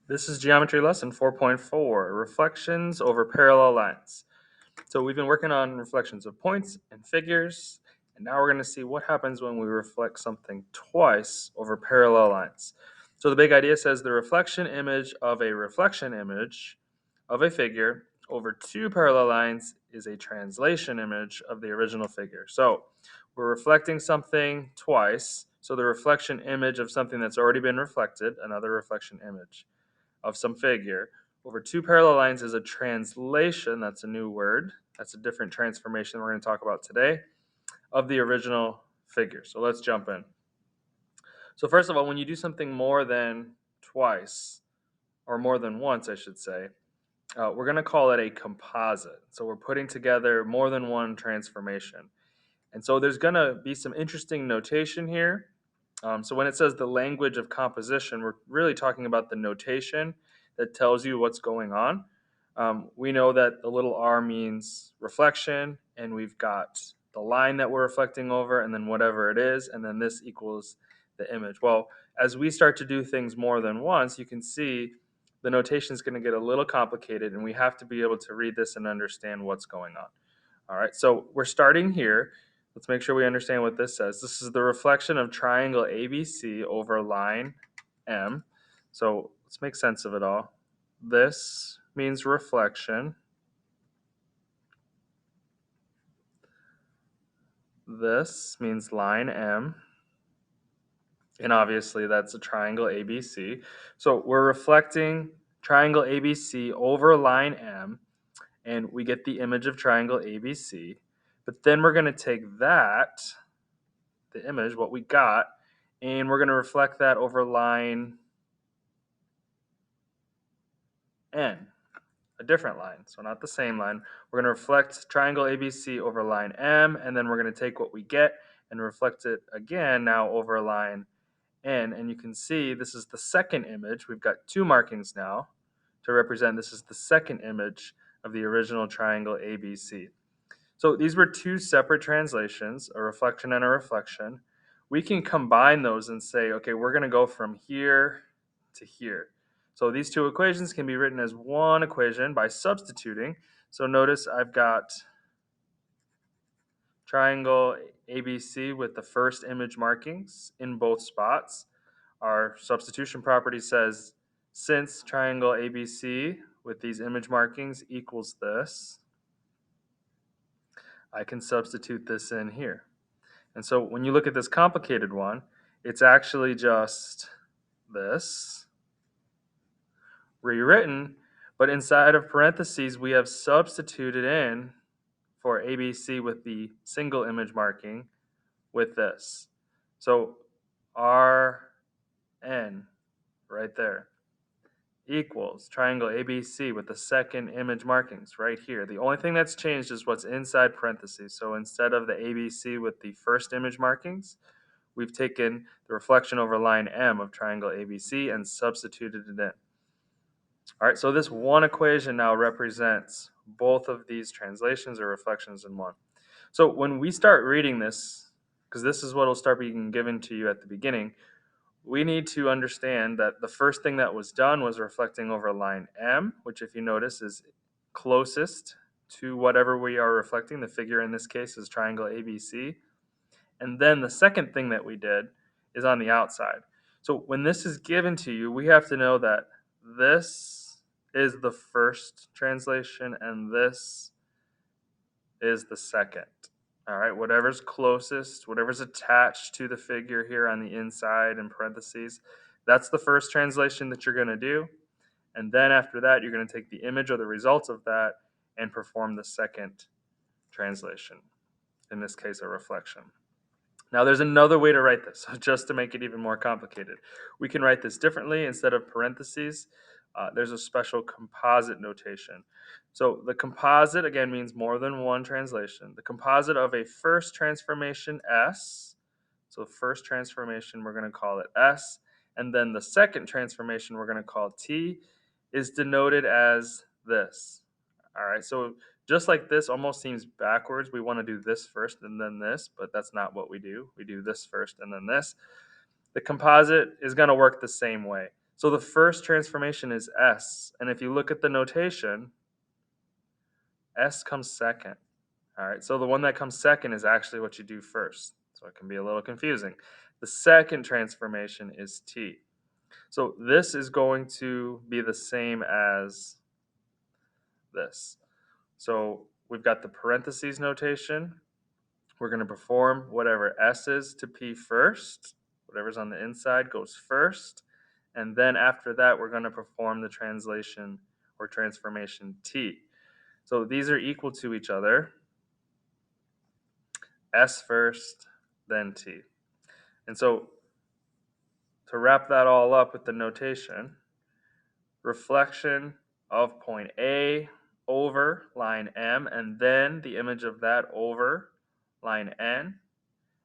This is geometry lesson 4.4, reflections over parallel lines. So we've been working on reflections of points and figures, and now we're going to see what happens when we reflect something twice over parallel lines. So the big idea says the reflection image of a reflection image of a figure over two parallel lines is a translation image of the original figure. So we're reflecting something twice. So the reflection image of something that's already been reflected, another reflection image of some figure over two parallel lines is a translation. That's a new word. That's a different transformation we're going to talk about today of the original figure. So let's jump in. So, first of all, when you do something more than twice, or more than once, I should say, we're going to call it a composite. So, we're putting together more than one transformation. And so, there's going to be some interesting notation here. So when it says the language of composition, we're really talking about the notation that tells you what's going on. We know that the little r means reflection, and we've got the line that we're reflecting over, and then whatever it is, and then this equals the image. Well, as we start to do things more than once, you can see the notation is going to get a little complicated, and we have to be able to read this and understand what's going on. All right, so we're starting here. Let's make sure we understand what this says. This is the reflection of triangle ABC over line M. So let's make sense of it all. This means reflection. This means line M. And obviously that's a triangle ABC. So we're reflecting triangle ABC over line M, and we get the image of triangle ABC. But then we're going to take that, the image, what we got, and we're going to reflect that over line N, a different line. So not the same line. We're going to reflect triangle ABC over line M, and then we're going to take what we get and reflect it again now over line N. And you can see this is the second image. We've got two markings now to represent this is the second image of the original triangle ABC. So these were two separate translations, a reflection and a reflection. We can combine those and say, okay, we're going to go from here to here. So these two equations can be written as one equation by substituting. So notice I've got triangle ABC with the first image markings in both spots. Our substitution property says since triangle ABC with these image markings equals this, I can substitute this in here. And so when you look at this complicated one, it's actually just this rewritten, but inside of parentheses, we have substituted in for ABC with the single image marking with this. So RN right there equals triangle ABC with the second image markings right here. The only thing that's changed is what's inside parentheses. So instead of the ABC with the first image markings, we've taken the reflection over line M of triangle ABC and substituted it in. All right, so this one equation now represents both of these translations or reflections in one. So when we start reading this, because this is what will start being given to you at the beginning, we need to understand that the first thing that was done was reflecting over line M, which if you notice is closest to whatever we are reflecting. The figure in this case is triangle ABC. And then the second thing that we did is on the outside. So when this is given to you, we have to know that this is the first translation and this is the second. All right, whatever's closest, whatever's attached to the figure here on the inside in parentheses, that's the first translation that you're going to do. And then after that, you're going to take the image or the results of that and perform the second translation, in this case, a reflection. Now, there's another way to write this, just to make it even more complicated. We can write this differently. Instead of parentheses, there's a special composite notation. So the composite, again, means more than one translation. The composite of a first transformation S, so first transformation, we're going to call it S, and then the second transformation, we're going to call T, is denoted as this. All right, so just like this almost seems backwards. We want to do this first and then this, but that's not what we do. We do this first and then this. The composite is going to work the same way. So the first transformation is S, and if you look at the notation, S comes second. All right, so the one that comes second is actually what you do first, so it can be a little confusing. The second transformation is T. So this is going to be the same as this. So we've got the parentheses notation. We're going to perform whatever S is to P first. Whatever's on the inside goes first. And then after that, we're going to perform the translation or transformation T. So these are equal to each other. S first, then T. And so to wrap that all up with the notation, reflection of point A over line M, and then the image of that over line N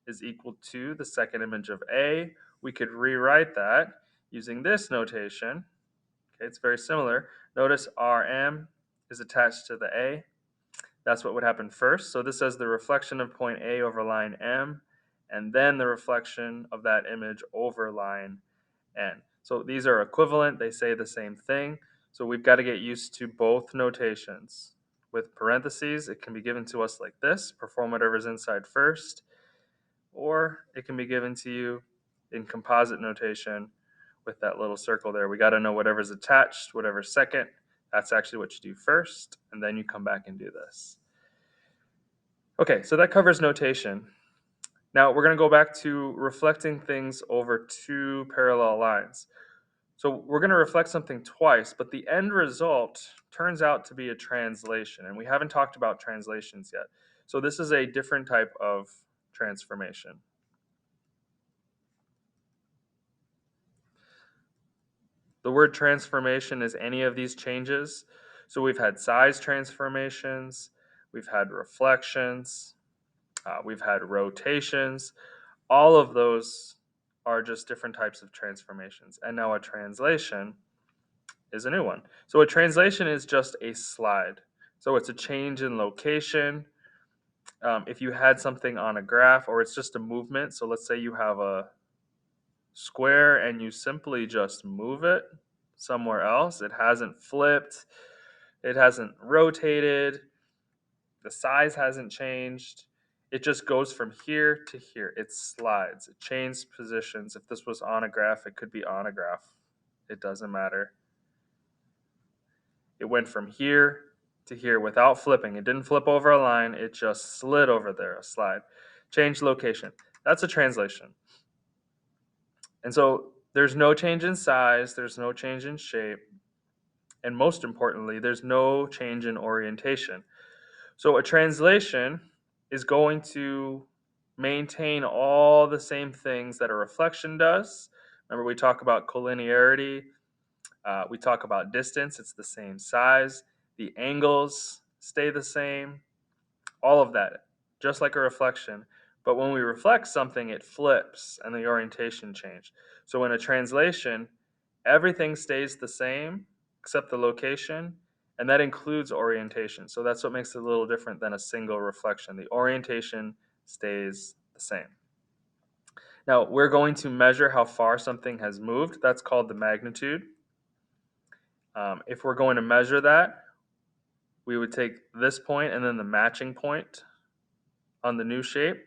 is equal to the second image of A. We could rewrite that using this notation. Okay, it's very similar. Notice RM is attached to the A. That's what would happen first. So this says the reflection of point A over line M, and then the reflection of that image over line N. So these are equivalent. They say the same thing. So we've got to get used to both notations. With parentheses, it can be given to us like this: perform whatever's inside first, or it can be given to you in composite notation with that little circle there. We got to know whatever's attached, whatever's second, that's actually what you do first, and then you come back and do this. Okay, so that covers notation. Now we're going to go back to reflecting things over two parallel lines. So we're going to reflect something twice, but the end result turns out to be a translation, and we haven't talked about translations yet. So this is a different type of transformation. The word transformation is any of these changes. So we've had size transformations, we've had reflections, we've had rotations. All of those are just different types of transformations. And now a translation is a new one. So a translation is just a slide. So it's a change in location. If you had something on a graph, or it's just a movement, so let's say you have a square and you simply just move it somewhere else. It hasn't flipped, it hasn't rotated, the size hasn't changed. It just goes from here to here. It slides, it changes positions. If this was on a graph, it could be on a graph. It doesn't matter. It went from here to here without flipping. It didn't flip over a line, it just slid over there, a slide. Change location. That's a translation. And so there's no change in size, there's no change in shape, and most importantly, there's no change in orientation. So a translation is going to maintain all the same things that a reflection does. Remember, we talk about collinearity, we talk about distance, it's the same size, the angles stay the same, all of that, just like a reflection. But when we reflect something, it flips and the orientation change. So in a translation, everything stays the same except the location, and that includes orientation. So that's what makes it a little different than a single reflection. The orientation stays the same. Now, we're going to measure how far something has moved. That's called the magnitude. If we're going to measure that, we would take this point and then the matching point on the new shape,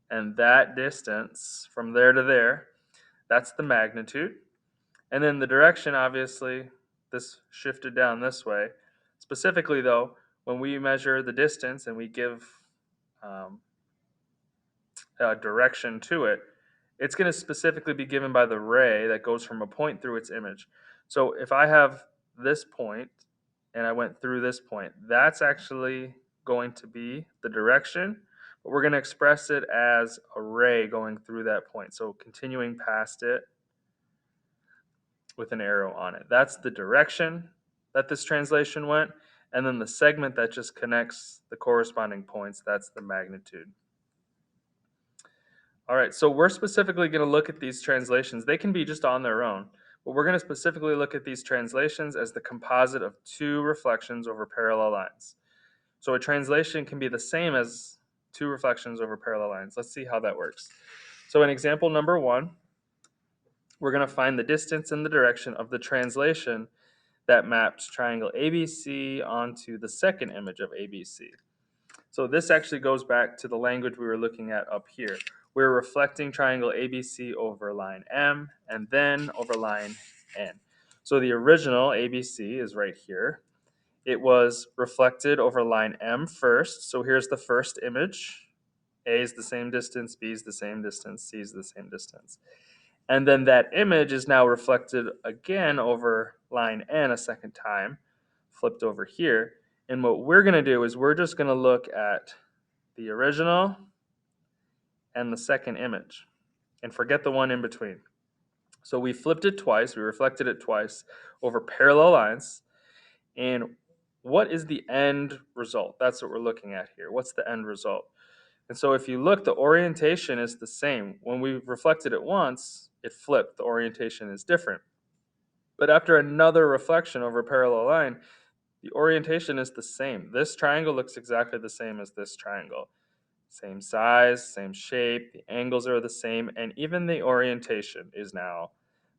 and that distance from there to there, that's the magnitude. And then the direction, obviously, this shifted down this way. Specifically, though, when we measure the distance and we give a direction to it, it's going to specifically be given by the ray that goes from a point through its image. So if I have this point and I went through this point, that's actually going to be the direction, but we're going to express it as a ray going through that point. So continuing past it with an arrow on it. That's the direction that this translation went. And then the segment that just connects the corresponding points, that's the magnitude. All right, so we're specifically going to look at these translations. They can be just on their own, but we're going to specifically look at these translations as the composite of two reflections over parallel lines. So a translation can be the same as two reflections over parallel lines. Let's see how that works. So in example number 1, we're going to find the distance and the direction of the translation that maps triangle ABC onto the second image of ABC. So this actually goes back to the language we were looking at up here. We're reflecting triangle ABC over line M and then over line N. So the original ABC is right here. It was reflected over line M first. So here's the first image. A is the same distance, B is the same distance, C is the same distance. And then that image is now reflected again over line N a second time, flipped over here. And what we're going to do is we're just going to look at the original and the second image and forget the one in between. So we flipped it twice, we reflected it twice over parallel lines. And what is the end result? That's what we're looking at here. What's the end result? And so if you look, the orientation is the same. When we reflected it once, it flipped. The orientation is different. But after another reflection over a parallel line, the orientation is the same. This triangle looks exactly the same as this triangle. Same size, same shape, the angles are the same, and even the orientation is now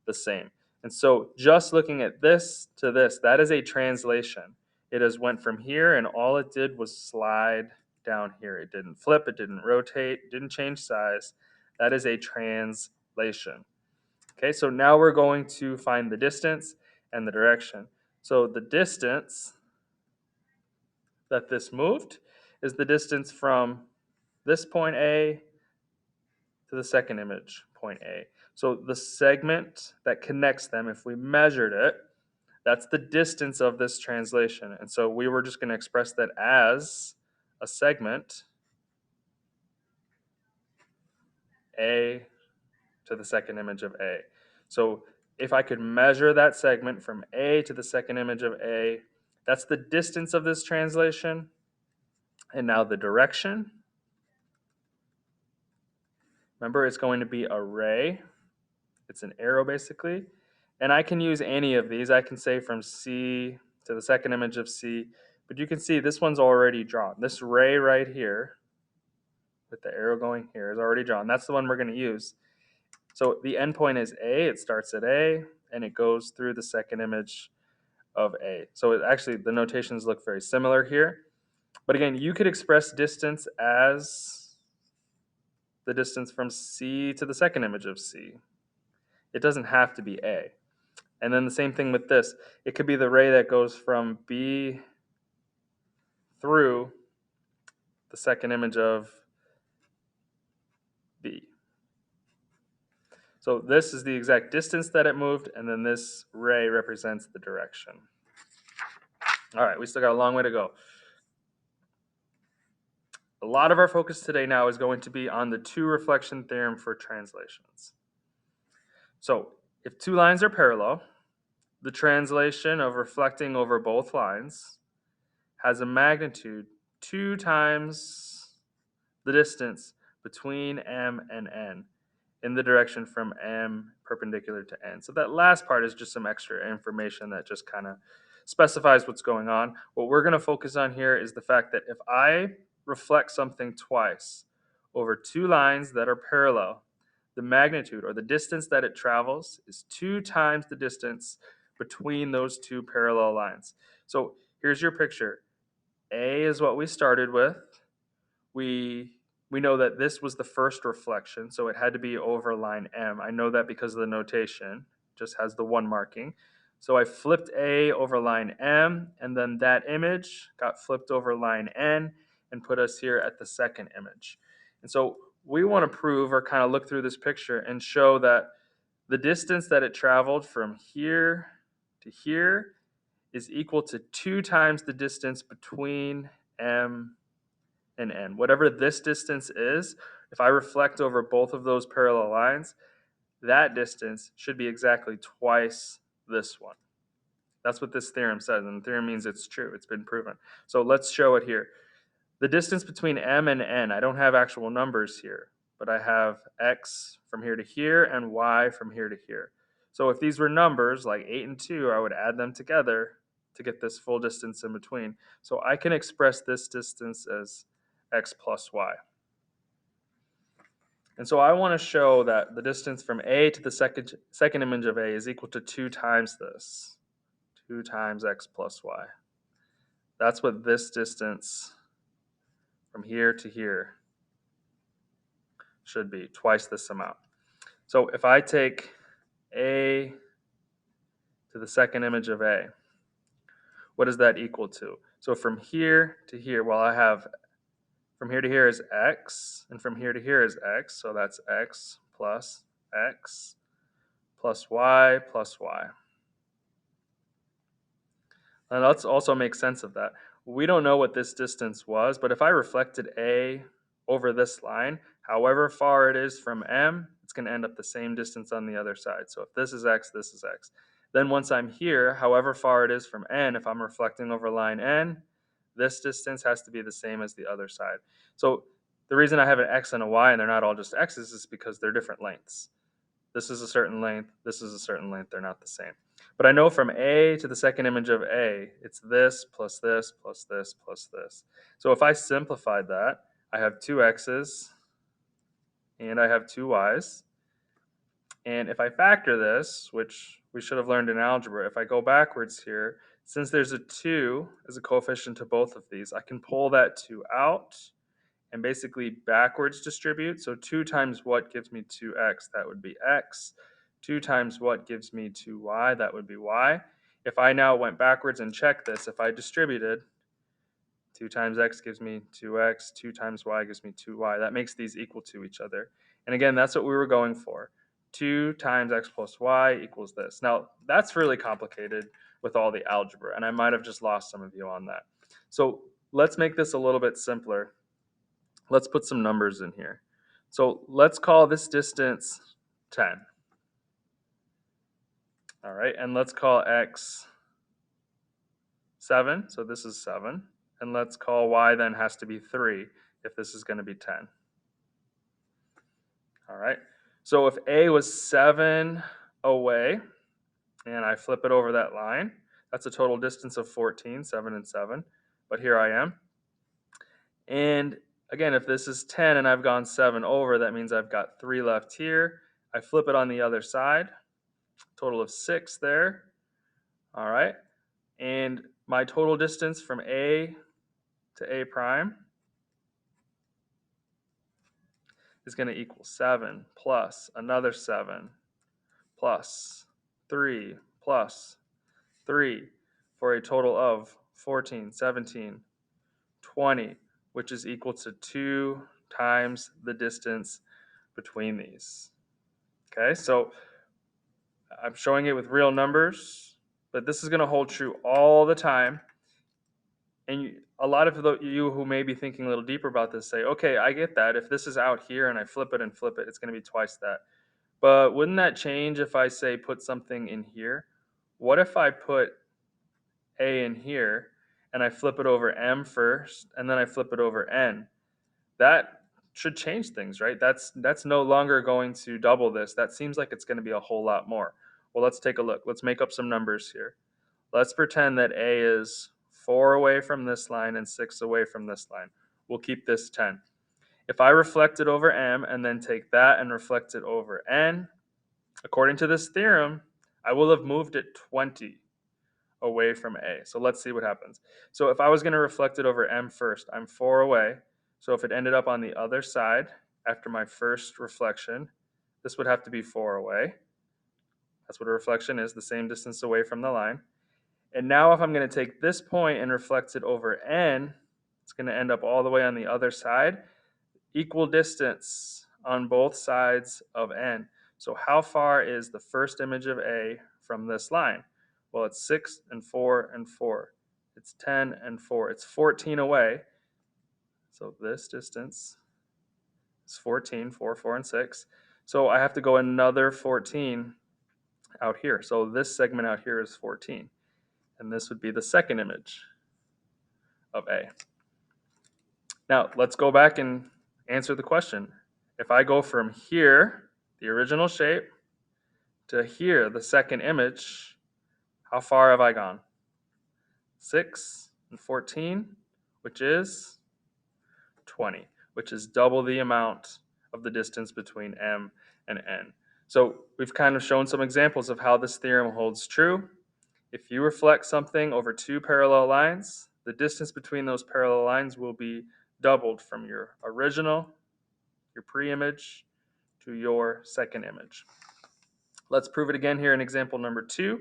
the same. And so just looking at this to this, that is a translation. It has went from here and all it did was slide down here. It didn't flip, it didn't rotate, it didn't change size. That is a translation. Okay, so now we're going to find the distance and the direction. So the distance that this moved is the distance from this point A to the second image, point A. So the segment that connects them, if we measured it, that's the distance of this translation. And so we were just going to express that as a segment, A to the second image of A. So if I could measure that segment from A to the second image of A, that's the distance of this translation. And now the direction. Remember, it's going to be a ray. It's an arrow basically. And I can use any of these. I can say from C to the second image of C. But you can see this one's already drawn. This ray right here, with the arrow going here, is already drawn. That's the one we're going to use. So the endpoint is A. It starts at A, and it goes through the second image of A. So it actually, the notations look very similar here. But again, you could express distance as the distance from C to the second image of C. It doesn't have to be A. And then the same thing with this. It could be the ray that goes from B through the second image of B. So this is the exact distance that it moved, and then this ray represents the direction. All right, we still got a long way to go. A lot of our focus today now is going to be on the two reflection theorem for translations. So if two lines are parallel, the translation of reflecting over both lines has a magnitude 2 times the distance between M and N in the direction from M perpendicular to N. So that last part is just some extra information that just kind of specifies what's going on. What we're going to focus on here is the fact that if I reflect something twice over two lines that are parallel, the magnitude or the distance that it travels is 2 times the distance between those two parallel lines. So here's your picture. A is what we started with. We know that this was the first reflection, so it had to be over line M. I know that because of the notation, it just has the one marking. So I flipped A over line M, and then that image got flipped over line N and put us here at the second image. And so we want to prove or kind of look through this picture and show that the distance that it traveled from here to here is equal to 2 times the distance between M and N. Whatever this distance is, if I reflect over both of those parallel lines, that distance should be exactly twice this one. That's what this theorem says, and the theorem means it's true. It's been proven. So let's show it here. The distance between M and N, I don't have actual numbers here, but I have X from here to here and Y from here to here. So if these were numbers like 8 and 2, I would add them together to get this full distance in between. So I can express this distance as X plus Y. And so I want to show that the distance from A to the second image of A is equal to 2 times this. 2 times x plus y. That's what this distance from here to here should be, twice this amount. So if I take A to the second image of A, what is that equal to? So from here to here, well, I have from here to here is x, and from here to here is x, so that's x plus y plus y. And let's also make sense of that. We don't know what this distance was, but if I reflected A over this line, however far it is from M, it's going to end up the same distance on the other side. So if this is x, this is x. Then once I'm here, however far it is from N, if I'm reflecting over line N, this distance has to be the same as the other side. So the reason I have an x and a y and they're not all just x's is because they're different lengths. This is a certain length, this is a certain length, they're not the same. But I know from A to the second image of A, it's this plus this plus this plus this. So if I simplified that, I have 2 x's and I have 2 y's. And if I factor this, which we should have learned in algebra, if I go backwards here, since there's a 2 as a coefficient to both of these, I can pull that 2 out and basically backwards distribute. So 2 times what gives me 2x? That would be x. 2 times what gives me 2y? That would be y. If I now went backwards and checked this, if I distributed, 2 times x gives me 2x, 2 times y gives me 2y. That makes these equal to each other. And again, that's what we were going for. 2 times x plus y equals this. Now, that's really complicated with all the algebra, and I might have just lost some of you on that. So let's make this a little bit simpler. Let's put some numbers in here. So let's call this distance 10. All right, and let's call x 7. So this is 7. And let's call y then has to be 3 if this is going to be 10. All right, so if A was 7 away, and I flip it over that line, that's a total distance of 14, 7 and 7. But here I am. And again, if this is 10 and I've gone 7 over, that means I've got 3 left here. I flip it on the other side, total of 6 there. All right. And my total distance from A to A prime is going to equal 7 plus another 7 plus 3 plus 3 for a total of 14, 17, 20, which is equal to 2 times the distance between these. Okay, so I'm showing it with real numbers, but this is going to hold true all the time. And a lot of you who may be thinking a little deeper about this say, okay, I get that. If this is out here and I flip it, it's going to be twice that. But wouldn't that change if I say put something in here? What if I put A in here and I flip it over M first and then I flip it over N? That should change things, right? That's no longer going to double this. That seems like it's going to be a whole lot more. Well, let's take a look. Let's make up some numbers here. Let's pretend that A is 4 away from this line and 6 away from this line. We'll keep this 10. If I reflect it over M and then take that and reflect it over N, according to this theorem, I will have moved it 20 away from A. So let's see what happens. So if I was going to reflect it over M first, I'm 4 away. So if it ended up on the other side after my first reflection, this would have to be 4 away. That's what a reflection is, the same distance away from the line. And now if I'm going to take this point and reflect it over N, it's going to end up all the way on the other side. Equal distance on both sides of N. So how far is the first image of A from this line? Well, it's 6 and 4 and 4. It's 10 and 4. It's 14 away. So this distance is 14, 4, 4, and 6. So I have to go another 14 out here. So this segment out here is 14. And this would be the second image of A. Now, let's go back and answer the question. If I go from here, the original shape, to here, the second image, how far have I gone? 6 and 14, which is 20, which is double the amount of the distance between M and N. So we've kind of shown some examples of how this theorem holds true. If you reflect something over two parallel lines, the distance between those parallel lines will be doubled from your original, your pre-image, to your second image. Let's prove it again here in example number 2.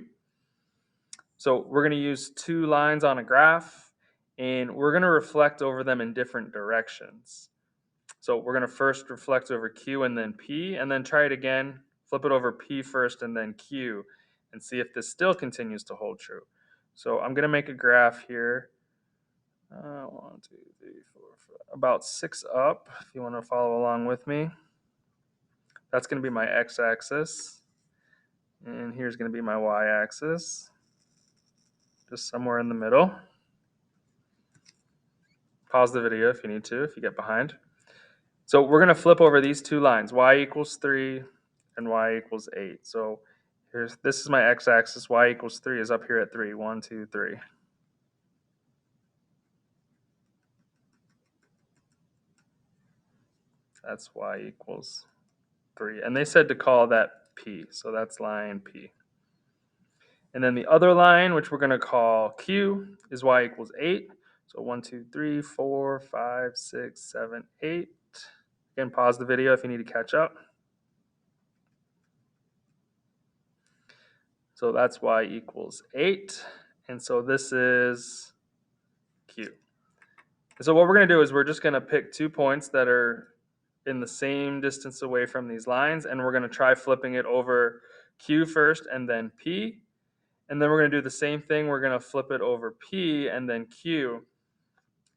So we're going to use two lines on a graph, and we're going to reflect over them in different directions. So we're going to first reflect over Q and then P, and then try it again, flip it over P first and then Q, and see if this still continues to hold true. So I'm going to make a graph here. 1, 2, 3, 4, 5, about 6 up, if you want to follow along with me. That's going to be my x-axis, and here's going to be my y-axis, just somewhere in the middle. Pause the video if you need to, if you get behind. So we're going to flip over these two lines, y equals 3 and y equals 8. So this is my x-axis, y equals 3 is up here at 3. 1, 2, 3. That's y equals 3. And they said to call that P, so that's line P. And then the other line, which we're going to call Q, is y equals 8. So 1, 2, 3, 4, 5, 6, 7, 8. Again, pause the video if you need to catch up. So that's y equals 8. And so this is Q. And so what we're going to do is we're just going to pick 2 points that are in the same distance away from these lines, and we're going to try flipping it over Q first and then P. And then we're going to do the same thing. We're going to flip it over P and then Q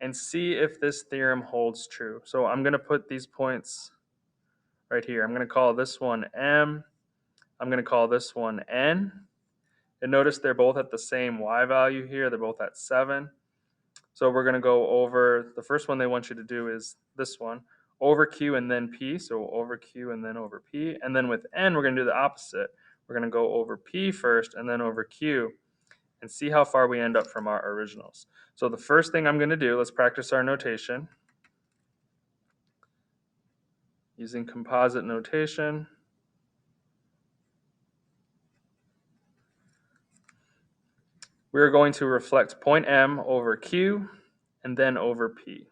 and see if this theorem holds true. So I'm going to put these points right here. I'm going to call this one M. I'm going to call this one N. And notice they're both at the same y value here. They're both at 7. So we're going to go over, the first one they want you to do is this one, over Q and then P. So over Q and then over P. And then with N, we're going to do the opposite. We're going to go over P first and then over Q and see how far we end up from our originals. So the first thing I'm going to do, let's practice our notation. Using composite notation, we're going to reflect point M over Q and then over P.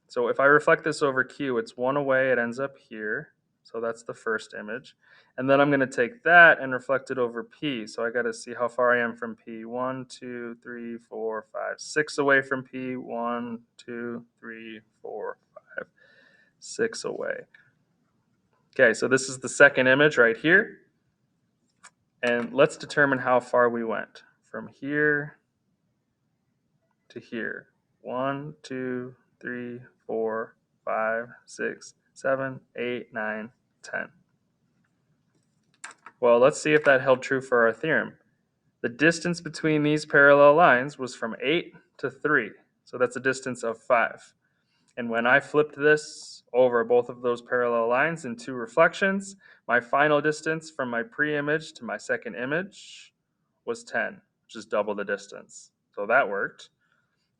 So if I reflect this over Q, it's 1 away, it ends up here. So that's the first image. And then I'm going to take that and reflect it over P. So I got to see how far I am from P. 1, 2, 3, 4, 5, 6 away from P. 1, 2, 3, 4, 5, 6 away. Okay, so this is the second image right here. And let's determine how far we went from here to here. 1, 2, 3, 4, 5, 6, 7, 8, 9, 10. Well, let's see if that held true for our theorem. The distance between these parallel lines was from 8 to 3. So that's a distance of 5. And when I flipped this over both of those parallel lines in 2 reflections, my final distance from my pre-image to my second image was 10, which is double the distance. So that worked.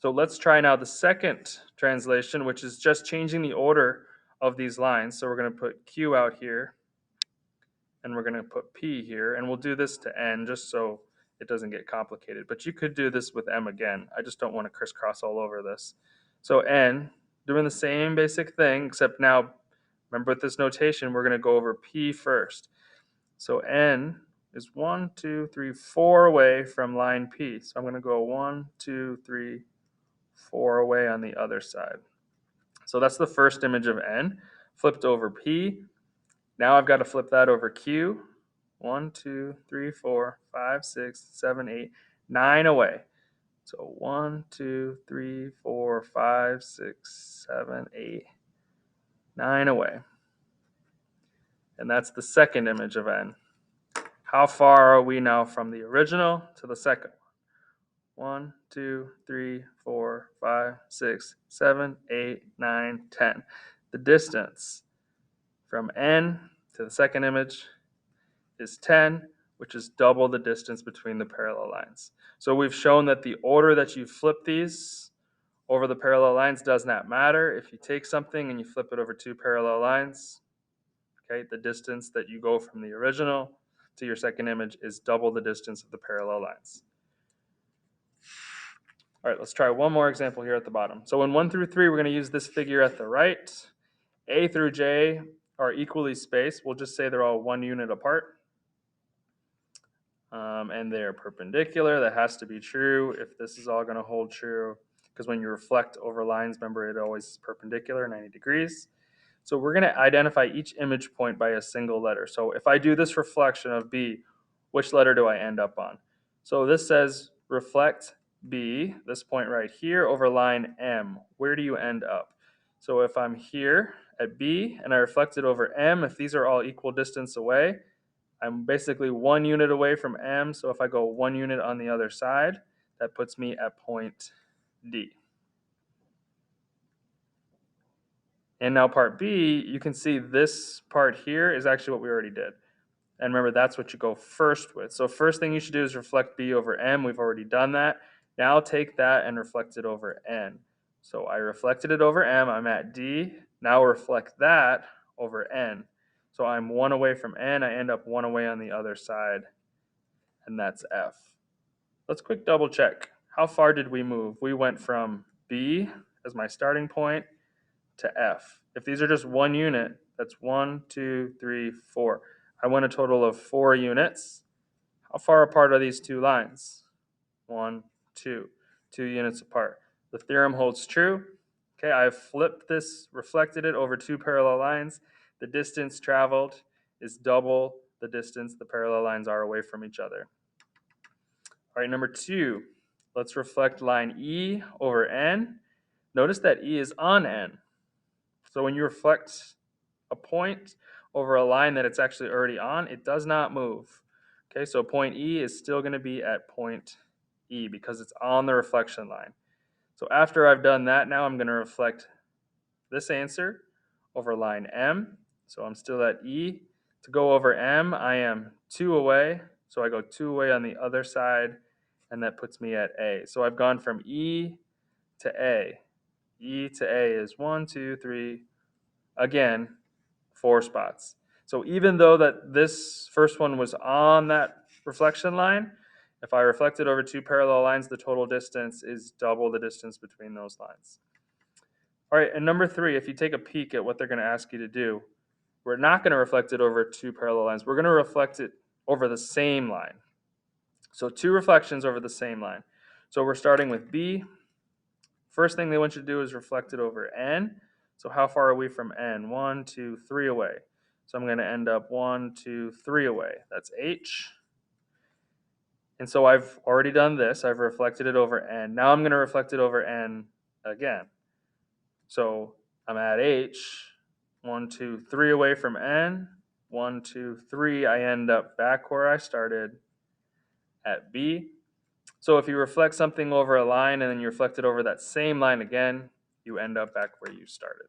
So let's try now the second translation, which is just changing the order of these lines. So we're going to put Q out here, and we're going to put P here, and we'll do this to N just so it doesn't get complicated. But you could do this with M again. I just don't want to crisscross all over this. So N, doing the same basic thing, except now, remember with this notation, we're going to go over P first. So N is 1, 2, 3, 4 away from line P. So I'm going to go 1, 2, 3, 4 away on the other side. So that's the first image of N, flipped over P. Now I've got to flip that over Q. 1, 2, 3, 4, 5, 6, 7, 8, 9 away. So 1, 2, 3, 4, 5, 6, 7, 8, 9 away. And that's the second image of N. How far are we now from the original to the second one? 1, 2, 3, 4, 5, 6, 7, 8, 9, 10. The distance from N to the second image is 10, which is double the distance between the parallel lines. So we've shown that the order that you flip these over the parallel lines does not matter. If you take something and you flip it over 2 parallel lines, Okay, the distance that you go from the original to your second image is double the distance of the parallel lines. All right, let's try one more example here at the bottom. So in 1 through 3, we're going to use this figure at the right. A through J are equally spaced. We'll just say they're all 1 unit apart. And they're perpendicular. That has to be true if this is all going to hold true. Because when you reflect over lines, remember it always is perpendicular, 90 degrees. So we're going to identify each image point by a single letter. So if I do this reflection of B, which letter do I end up on? So this says reflect B, this point right here, over line M. Where do you end up? So if I'm here at B and I reflect it over M, if these are all equal distance away, I'm basically 1 unit away from M. So if I go 1 unit on the other side, that puts me at point D. And now part B, you can see this part here is actually what we already did. And remember, that's what you go first with. So first thing you should do is reflect B over M. We've already done that. Now take that and reflect it over N. So I reflected it over M. I'm at D. Now reflect that over N. So I'm 1 away from N. I end up 1 away on the other side. And that's F. Let's quick double check. How far did we move? We went from B as my starting point to F. If these are just 1 unit, that's 1, 2, 3, 4. I went a total of 4 units. How far apart are these 2 lines? 1, 2. 2 units apart. The theorem holds true. Okay, I've flipped this, reflected it over 2 parallel lines. The distance traveled is double the distance the parallel lines are away from each other. All right, number 2, let's reflect line E over N. Notice that E is on N. So when you reflect a point over a line that it's actually already on, it does not move. Okay, so point E is still going to be at point E because it's on the reflection line. So after I've done that, now I'm going to reflect this answer over line M. So I'm still at E. To go over M, I am 2 away. So I go 2 away on the other side, and that puts me at A. So I've gone from E to A. E to A is 1, 2, 3, again, 4 spots. So even though that this first one was on that reflection line, if I reflect it over 2 parallel lines, the total distance is double the distance between those lines. All right, and number 3, if you take a peek at what they're going to ask you to do, we're not going to reflect it over 2 parallel lines. We're going to reflect it over the same line. So 2 reflections over the same line. So we're starting with B. First thing they want you to do is reflect it over N. So how far are we from N? 1, 2, 3 away. So I'm going to end up 1, 2, 3 away. That's H. And so I've already done this. I've reflected it over N. Now I'm going to reflect it over N again. So I'm at H. 1, 2, 3 away from N. 1, 2, 3. I end up back where I started at B. So if you reflect something over a line and then you reflect it over that same line again, you end up back where you started.